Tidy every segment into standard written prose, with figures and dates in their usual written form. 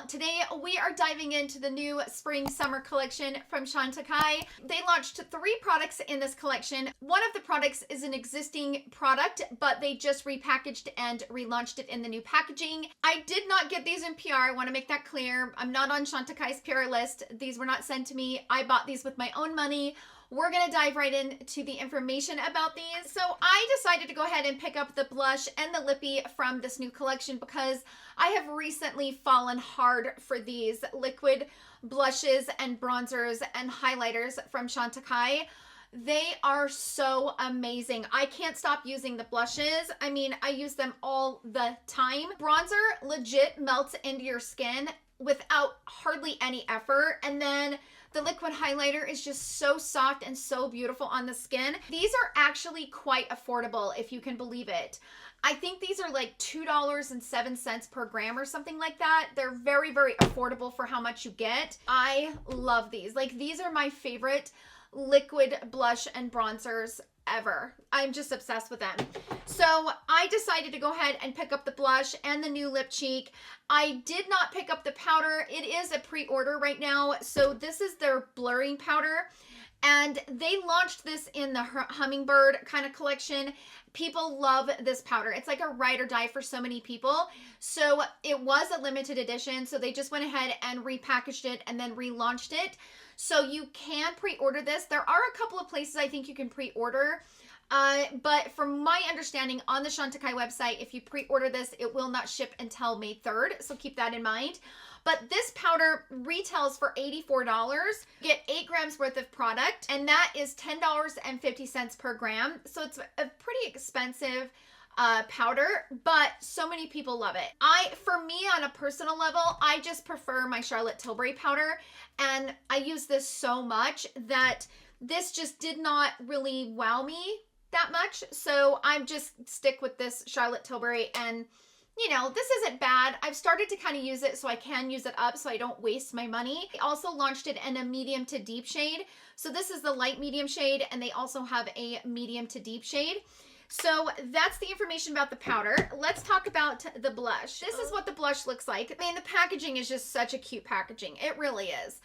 Today we are diving into the new spring summer collection from Chantecaille. They launched 3 products in this collection. One of the products is an existing product, but they just repackaged and relaunched it in the new packaging. I did not get these in PR. I want to make that clear. I'm not on Chantecaille's PR list. These were not sent to me. I bought these with my own money. We're going to dive right into the information about these. So I decided to go ahead and pick up the blush and the lippy from this new collection because I have recently fallen hard for these liquid blushes and bronzers and highlighters from Chantecaille. They are so amazing. I can't stop using the blushes. I mean, I use them all the time. Bronzer legit melts into your skin without hardly any effort. And then the liquid highlighter is just so soft and so beautiful on the skin. These are actually quite affordable, if you can believe it. I think these are like $2.07 per gram or something like that. They're very, very affordable for how much you get. I love these. Like, these are my favorite liquid blush and bronzers ever. I'm just obsessed with them. So I decided to go ahead and pick up the blush and the new lip cheek. I did not pick up the powder. It is a pre-order right now. So this is their blurring powder. And they launched this in the hummingbird kind of collection. People love this powder. It's like a ride or die for so many people. So it was a limited edition. So they just went ahead and repackaged it and then relaunched it. So you can pre-order this. There are a couple of places I think you can pre-order. But from my understanding on the Chantecaille website, if you pre-order this, it will not ship until May 3rd. So keep that in mind. But this powder retails for $84. You get 8 grams worth of product, and that is $10.50 per gram. So it's a pretty expensive powder, but so many people love it. For me, on a personal level, I just prefer my Charlotte Tilbury powder, and I use this so much that this just did not really wow me that much. So I'm just stick with this Charlotte Tilbury, and you know, this isn't bad. I've started to kind of use it so I can use it up so I don't waste my money. They also launched it in a medium to deep shade. So this is the light medium shade, and they also have a medium to deep shade. So that's the information about the powder. Let's talk about the blush. This is what the blush looks like. I mean, the packaging is just such a cute packaging. It really is.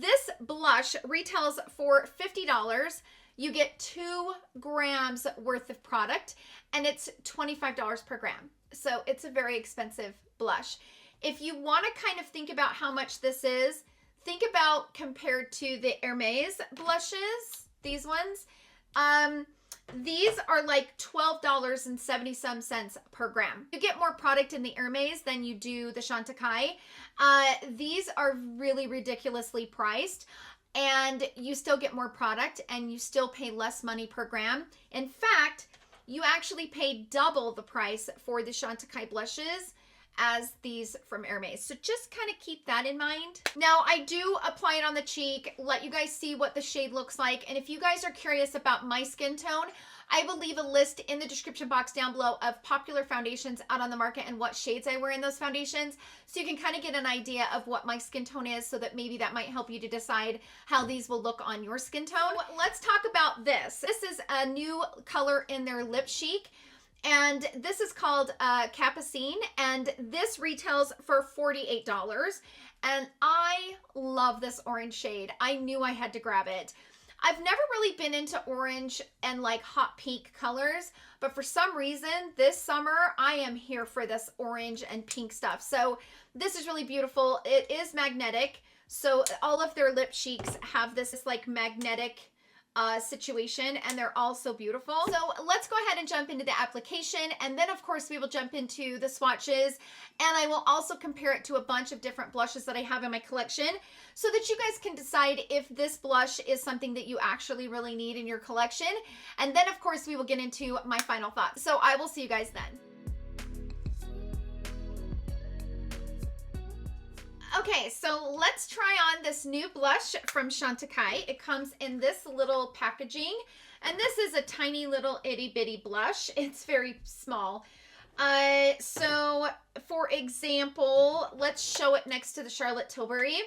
This blush retails for $50. You get 2 grams worth of product, and it's $25 per gram. So it's a very expensive blush. If you want to kind of think about how much this is, think about compared to the Hermes blushes, these ones. These are like $12.70 per gram. You get more product in the Hermes than you do the Chantecaille. These are really ridiculously priced, and you still get more product and you still pay less money per gram. In fact, you actually pay double the price for the Chantecaille blushes as these from Hermes. So just kind of keep that in mind. Now, I do apply it on the cheek, let you guys see what the shade looks like. And if you guys are curious about my skin tone, I will leave a list in the description box down below of popular foundations out on the market and what shades I wear in those foundations. So you can kind of get an idea of what my skin tone is, so that maybe that might help you to decide how these will look on your skin tone. Let's talk about this. This is a new color in their Lip Chic, and this is called Capucine, and this retails for $48. And I love this orange shade. I knew I had to grab it. I've never really been into orange and like hot pink colors, but for some reason this summer I am here for this orange and pink stuff. So this is really beautiful. It is magnetic. So all of their lip cheeks have this like magnetic situation, and they're all so beautiful. So let's go ahead and jump into the application, and then of course we will jump into the swatches, and I will also compare it to a bunch of different blushes that I have in my collection so that you guys can decide if this blush is something that you actually really need in your collection. And then of course we will get into my final thoughts. So I will see you guys then. Okay, so let's try on this new blush from Chantecaille. It comes in this little packaging, and this is a tiny little itty bitty blush. It's very small. So for example, let's show it next to the Charlotte Tilbury.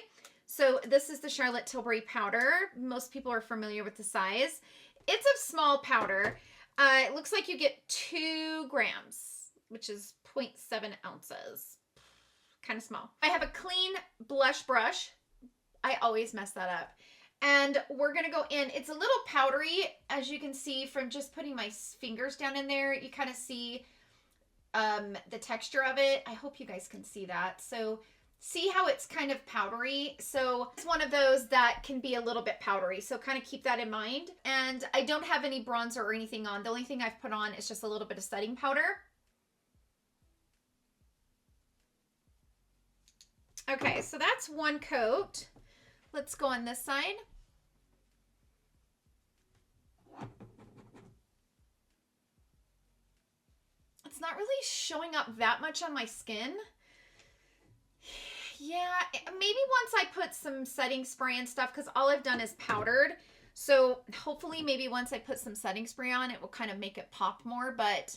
So this is the Charlotte Tilbury powder. Most people are familiar with the size. It's a small powder. It looks like you get 2 grams, which is 0.7 ounces. kind of small. I have a clean blush brush. I always mess that up. And we're going to go in. It's a little powdery, as you can see from just putting my fingers down in there. You kind of see the texture of it. I hope you guys can see that. So see how it's kind of powdery? So it's one of those that can be a little bit powdery. So kind of keep that in mind. And I don't have any bronzer or anything on. The only thing I've put on is just a little bit of setting powder. Okay, so that's one coat. Let's go on this side. It's not really showing up that much on my skin. Yeah, maybe once I put some setting spray and stuff, because all I've done is powdered. So hopefully maybe once I put some setting spray on, it will kind of make it pop more. But,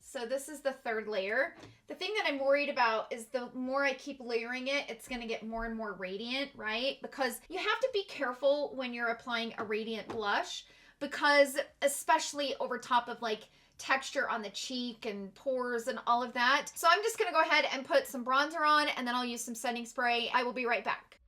so this is the third layer. The thing that I'm worried about is the more I keep layering it, it's going to get more and more radiant, right? Because you have to be careful when you're applying a radiant blush, because especially over top of like texture on the cheek and pores and all of that. So I'm just going to go ahead and put some bronzer on, and then I'll use some setting spray. I will be right back.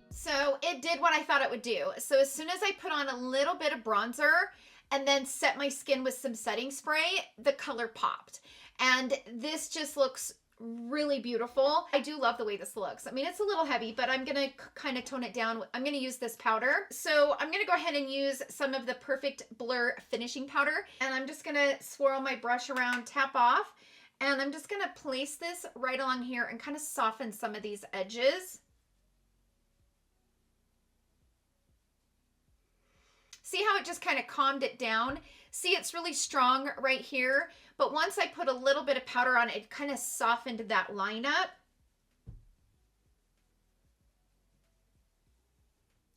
So it did what I thought it would do. So as soon as I put on a little bit of bronzer and then set my skin with some setting spray, the color popped. And this just looks really beautiful. I do love the way this looks. I mean, it's a little heavy, but I'm going to kind of tone it down. I'm going to use this powder. So I'm going to go ahead and use some of the Perfect Blur finishing powder. And I'm just going to swirl my brush around, tap off. And I'm just going to place this right along here and kind of soften some of these edges. See how it just kind of calmed it down? See, it's really strong right here, but once I put a little bit of powder on, it kind of softened that line up.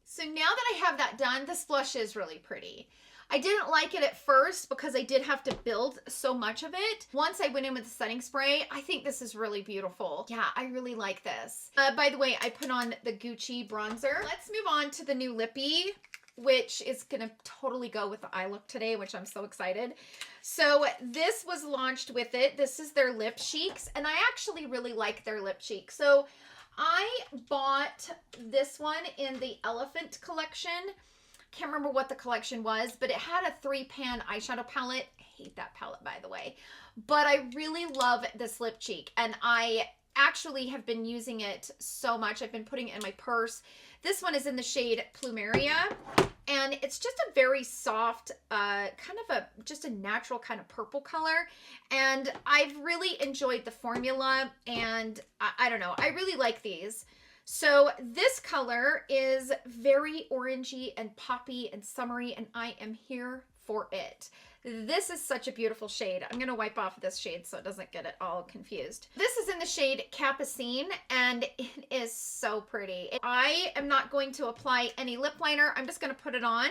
So now that I have that done, this blush is really pretty. I didn't like it at first because I did have to build so much of it. Once I went in with the setting spray, I think this is really beautiful. Yeah, I really like this. By the way, I put on the Gucci bronzer. Let's move on to the new Lippy, which is going to totally go with the eye look today, which I'm so excited. So this was launched with it. This is their Lip Cheeks, and I actually really like their Lip Cheek. So I bought this one in the Elephant collection. Can't remember what the collection was, but it had a 3-pan eyeshadow palette. I hate that palette, by the way. But I really love this Lip Cheek, and I actually have been using it so much. I've been putting it in my purse. This one is in the shade Plumeria, and it's just a very soft, just a natural kind of purple color. And I've really enjoyed the formula, and I don't know, I really like these. So this color is very orangey and poppy and summery, and I am here for it. This is such a beautiful shade. I'm going to wipe off this shade so it doesn't get it all confused. This is in the shade Capucine, and it is so pretty. I am not going to apply any lip liner. I'm just going to put it on.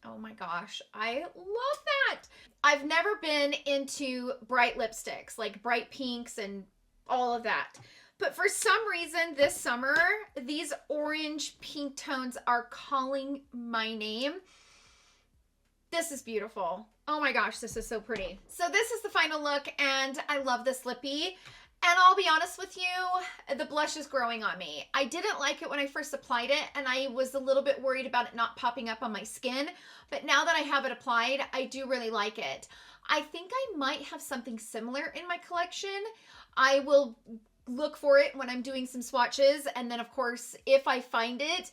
Oh my gosh, I love that. I've never been into bright lipsticks, like bright pinks and all of that. But for some reason this summer, these orange pink tones are calling my name. This is beautiful. Oh my gosh, this is so pretty. So this is the final look, and I love this lippy. And I'll be honest with you, the blush is growing on me. I didn't like it when I first applied it, and I was a little bit worried about it not popping up on my skin. But now that I have it applied, I do really like it. I think I might have something similar in my collection. I will look for it when I'm doing some swatches, and then of course, if I find it,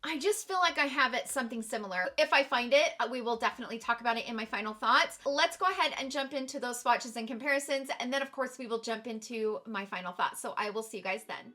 I just feel like I have it something similar. If I find it, we will definitely talk about it in my final thoughts. Let's go ahead and jump into those swatches and comparisons, and then of course we will jump into my final thoughts. So I will see you guys then.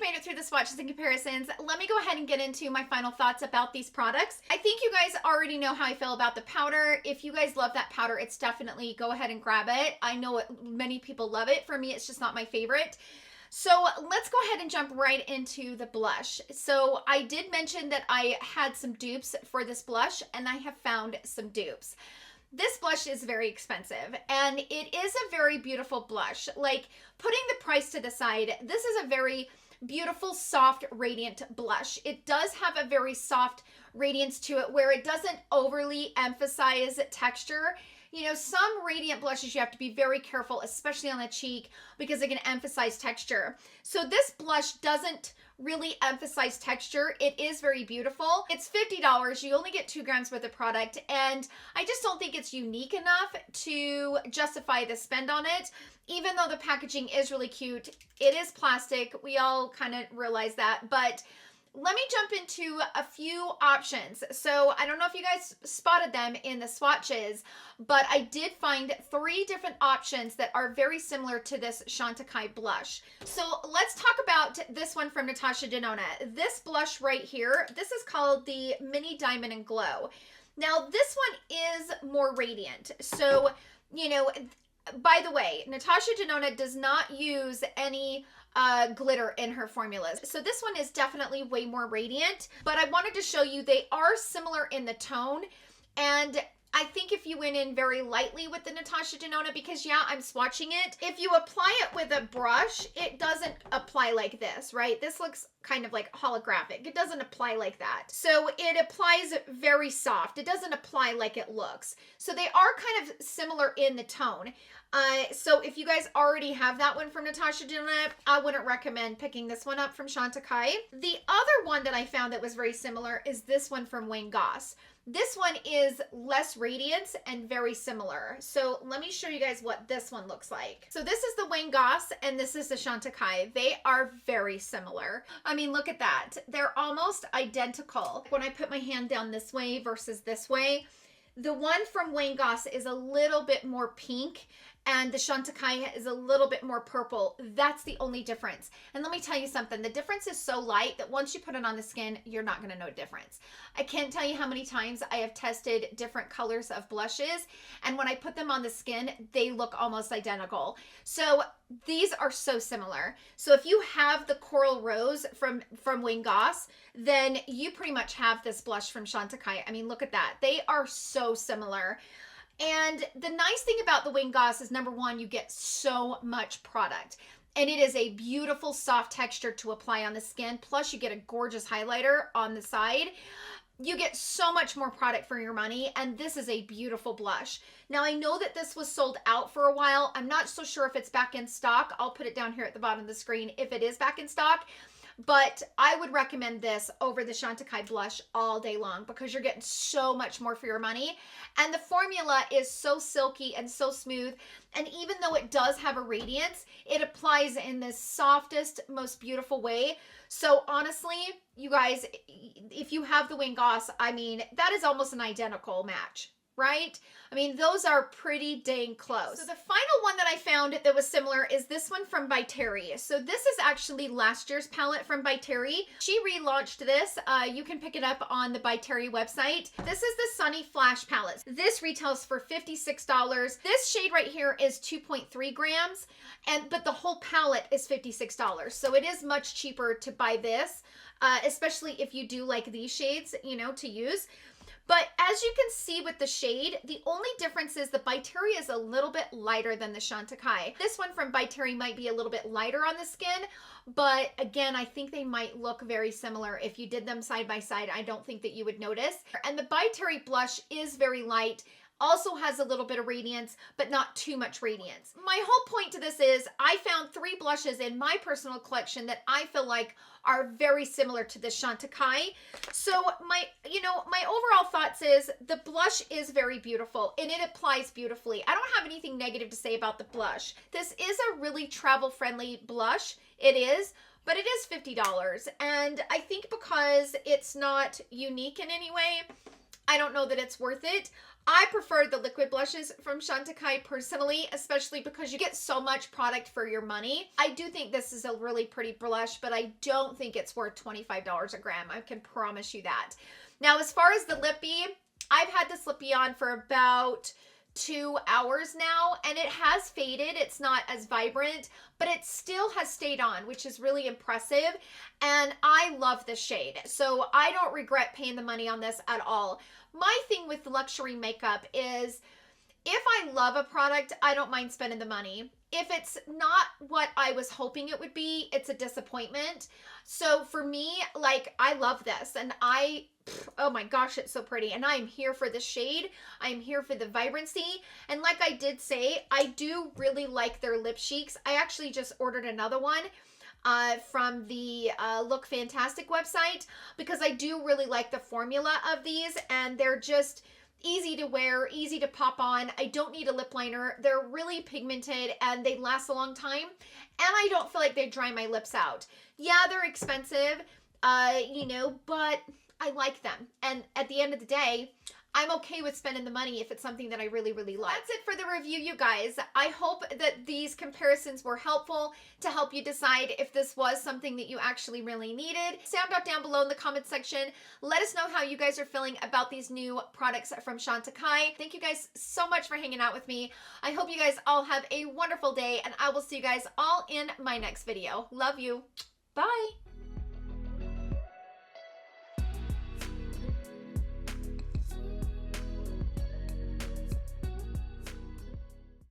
you've made it through the swatches and comparisons, let me go ahead and get into my final thoughts about these products. I think you guys already know how I feel about the powder. If you guys love that powder, it's definitely go ahead and grab it. I know many people love it. For me, it's just not my favorite. So let's go ahead and jump right into the blush. So I did mention that I had some dupes for this blush, and I have found some dupes. This blush is very expensive, and it is a very beautiful blush. Like, putting the price to the side, this is a very beautiful, soft, radiant blush. It does have a very soft radiance to it where it doesn't overly emphasize texture. You know, some radiant blushes you have to be very careful, especially on the cheek, because they can emphasize texture. So this blush doesn't really emphasize texture. It is very beautiful. It's $50. You only get 2 grams worth of product, and I just don't think it's unique enough to justify the spend on it. Even though the packaging is really cute, it is plastic. We all kind of realize that, but let me jump into a few options. So I don't know if you guys spotted them in the swatches, but I did find 3 different options that are very similar to this Chantecaille blush. So let's talk about this one from Natasha Denona. This blush right here, this is called the Mini Diamond and Glow. Now this one is more radiant. So, you know, by the way, Natasha Denona does not use any glitter in her formulas. So this one is definitely way more radiant, but I wanted to show you they are similar in the tone. And I think if you went in very lightly with the Natasha Denona, because yeah, I'm swatching it. If you apply it with a brush, it doesn't apply like this, right? This looks kind of like holographic. It doesn't apply like that. So it applies very soft. It doesn't apply like it looks. So they are kind of similar in the tone. So if you guys already have that one from Natasha Denona, I wouldn't recommend picking this one up from Chantecaille. The other one that I found that was very similar is this one from Wayne Goss. This one is less radiance and very similar. So let me show you guys what this one looks like. So this is the Wayne Goss and this is the Chantecaille. They are very similar. I mean, look at that. They're almost identical. When I put my hand down this way versus this way, the one from Wayne Goss is a little bit more pink and the Chantecaille is a little bit more purple. That's the only difference. And let me tell you something, the difference is so light that once you put it on the skin, you're not gonna know a difference. I can't tell you how many times I have tested different colors of blushes, and when I put them on the skin, they look almost identical. So these are so similar. So if you have the Coral Rose from Wayne Goss, then you pretty much have this blush from Chantecaille. I mean, look at that. They are so similar. And the nice thing about the Wayne Goss is, number one, you get so much product. And it is a beautiful soft texture to apply on the skin. Plus you get a gorgeous highlighter on the side. You get so much more product for your money, and this is a beautiful blush. Now I know that this was sold out for a while. I'm not so sure if it's back in stock. I'll put it down here at the bottom of the screen if it is back in stock. But I would recommend this over the Chantecaille blush all day long because you're getting so much more for your money. And the formula is so silky and so smooth. And even though it does have a radiance, it applies in the softest, most beautiful way. So honestly, you guys, if you have the Wayne Goss, I mean, that is almost an identical match, right? I mean, those are pretty dang close. So the final one that I found that was similar is this one from By Terry. So this is actually last year's palette from By Terry. She relaunched this. You can pick it up on the By Terry website. This is the Sunny Flash palette. This retails for $56. This shade right here is 2.3 grams, but the whole palette is $56. So it is much cheaper to buy this, especially if you do like these shades, you know, to use. But as you can see with the shade, the only difference is the By Terry is a little bit lighter than the Chantecaille. This one from By Terry might be a little bit lighter on the skin, but again, I think they might look very similar. If you did them side by side, I don't think that you would notice. And the By Terry blush is very light, also has a little bit of radiance, but not too much radiance. My whole point to this is I found 3 blushes in my personal collection that I feel like are very similar to the Chantecaille. So my overall thoughts is the blush is very beautiful and it applies beautifully. I don't have anything negative to say about the blush. This is a really travel-friendly blush. It is, but it is $50. And I think because it's not unique in any way, I don't know that it's worth it. I prefer the liquid blushes from Chantecaille personally, especially because you get so much product for your money. I do think this is a really pretty blush, but I don't think it's worth $25 a gram. I can promise you that. Now, as far as the lippy, I've had this lippy on for about 2 hours now, and it has faded. It's not as vibrant, but it still has stayed on, which is really impressive, and I love this shade, so I don't regret paying the money on this at all. My thing with luxury makeup is if I love a product, I don't mind spending the money. If it's not what I was hoping it would be, it's a disappointment. So for me, like, I love this, and oh my gosh, it's so pretty, and I'm here for the shade. I'm here for the vibrancy, and like I did say, I do really like their lip cheeks. I actually just ordered another one from the Look Fantastic website because I do really like the formula of these, and they're just easy to wear, easy to pop on. I don't need a lip liner. They're really pigmented and they last a long time, and I don't feel like they dry my lips out. Yeah, they're expensive, you know, but I like them. And at the end of the day, I'm okay with spending the money if it's something that I really, really like. That's it for the review, you guys. I hope that these comparisons were helpful to help you decide if this was something that you actually really needed. Sound out down below in the comment section. Let us know how you guys are feeling about these new products from Chantecaille. Thank you guys so much for hanging out with me. I hope you guys all have a wonderful day, and I will see you guys all in my next video. Love you. Bye.